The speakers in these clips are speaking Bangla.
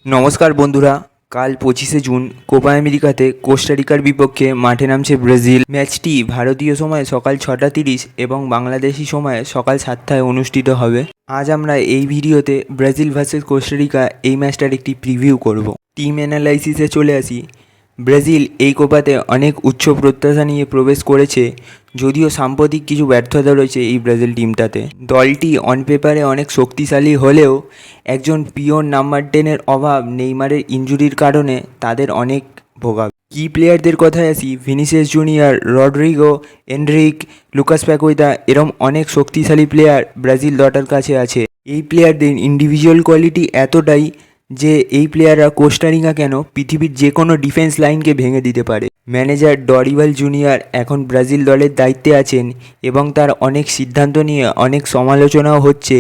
নমস্কার বন্ধুরা, কাল 25শে জুন কোপা আমেরিকাতে কোস্টারিকার বিপক্ষে মাঠে নামছে ব্রাজিল। ম্যাচটি ভারতীয় সময় সকাল 6:30 এবং বাংলাদেশি সময়ে সকাল 7টায় অনুষ্ঠিত হবে। আজ আমরা এই ভিডিওতে ব্রাজিল ভার্সেস কোস্টারিকা এই ম্যাচটার একটি প্রিভিউ করব। টিম অ্যানালাইসিসে চলে আসি। ব্রাজিল এই কোপাতে অনেক উচ্চ প্রত্যাশা নিয়ে প্রবেশ করেছে, যদিও সাম্প্রতিক কিছু ব্যর্থতা রয়েছে এই ব্রাজিল টিমটাতে। দলটি অন পেপারে অনেক শক্তিশালী হলেও একজন পিওর নাম্বার 10-এর অভাব, নেইমারের ইনজুরির কারণে তাদের অনেক ভোগাবে। কি প্লেয়ারদের কথায় আসি, Vinicius Junior, Rodrygo, Endrick, Lucas Paqueta, এরম অনেক শক্তিশালী প্লেয়ার ব্রাজিল দলের কাছে আছে। এই প্লেয়ারদের ইন্ডিভিজুয়াল কোয়ালিটি এতটাই যে এই প্লেয়াররা কোস্টারিকা কেন পৃথিবীর যে কোনো ডিফেন্স লাইনকে ভেঙে দিতে পারে। ম্যানেজার ডরিভাল জুনিয়র এখন ব্রাজিল দলের দায়িত্বে আছেন এবং তার অনেক সিদ্ধান্ত নিয়ে অনেক সমালোচনাও হচ্ছে,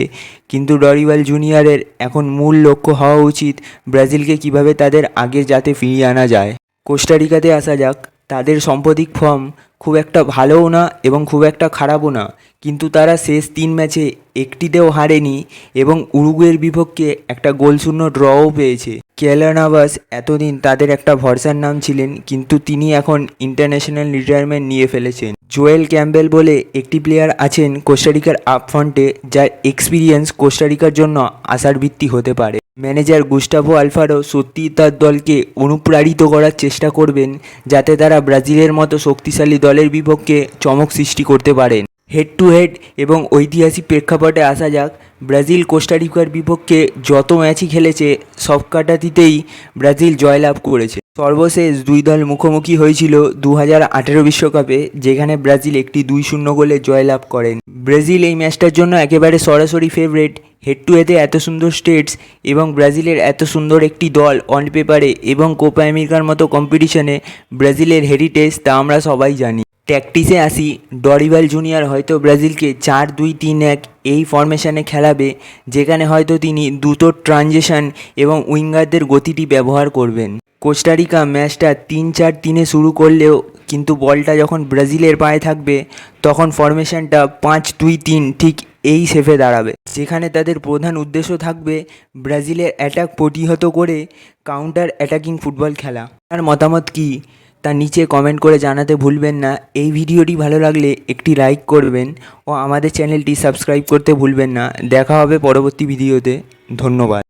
কিন্তু ডরিভাল জুনিয়রের এখন মূল লক্ষ্য হওয়া উচিত ব্রাজিলকে কিভাবে তাদের আগের জাতে ফিরিয়ে আনা যায়। কোস্টারিকাতে আসা যাক। তাদের সাম্প্রতিক ফর্ম খুব একটা ভালোও না এবং খুব একটা খারাপও না, কিন্তু তারা শেষ 3 ম্যাচে একটিতেও হারেনি এবং উরুগুয়ের বিপক্ষে একটা গোলশূন্য ড্রও পেয়েছে। কেইলর নাভাস এতদিন তাদের একটা ভরসার নাম ছিলেন, কিন্তু তিনি এখন ইন্টারন্যাশনাল রিটায়ারমেন্ট নিয়ে ফেলেছেন। জোয়েল ক্যাম্বেল বলে একটি প্লেয়ার আছেন কোস্টারিকার আপফ্রন্টে, যার এক্সপিরিয়েন্স কোস্টারিকার জন্য আশার ভিত্তি হতে পারে। ম্যানেজার গুস্টাভো আলফারো সত্যিই তার দলকে অনুপ্রাণিত করার চেষ্টা করবেন যাতে তারা ব্রাজিলের মতো শক্তিশালী দলের বিপক্ষে চমক সৃষ্টি করতে পারেন। হেড টু হেড এবং ঐতিহাসিক প্রেক্ষাপটে আসা যাক। ব্রাজিল কোস্টারিকার বিপক্ষে যত ম্যাচই খেলেছে সব কাটাতিতেই ব্রাজিল জয়লাভ করেছে। সর্বশেষ দুই দল মুখোমুখি হয়েছিল 2018 বিশ্বকাপে, যেখানে ব্রাজিল একটি 2-0 গোলে জয়লাভ করেন। ব্রাজিল এই ম্যাচটার জন্য একেবারে সরাসরি ফেভারিট। হেড টু হেডে এত সুন্দর স্টেটস এবং ব্রাজিলের এত সুন্দর একটি দল অন পেপারে এবং কোপা আমেরিকার মতো কম্পিটিশনে ব্রাজিলের হেরিটেজ তা আমরা সবাই জানি। ট্যাকটিসে আসি। ডরিভাল জুনিয়র হয়তো ব্রাজিলকে 4-2-3-1 এই ফরমেশনে খেলাবে, যেখানে হয়তো তিনি দ্রুত ট্রানজিশন এবং উইঙ্গারদের গতিটি ব্যবহার করবেন। কোস্টারিকা ম্যাচটা 3-4-3-এ শুরু করলেও কিন্তু বলটা যখন ব্রাজিলের পায়ে থাকবে তখন ফরমেশনটা 5-2-3 ঠিক এই শেপে দাঁড়াবে, যেখানে তাদের প্রধান উদ্দেশ্য থাকবে ব্রাজিলের অ্যাটাক প্রতিহত করে কাউন্টার অ্যাটাকিং ফুটবল খেলা। তার মতামত কী তা নিচে কমেন্ট করে জানাতে ভুলবেন না। এই ভিডিওটি ভালো লাগলে একটি লাইক করবেন ও আমাদের চ্যানেলটি সাবস্ক্রাইব করতে ভুলবেন না। দেখা হবে পরবর্তী ভিডিওতে। ধন্যবাদ।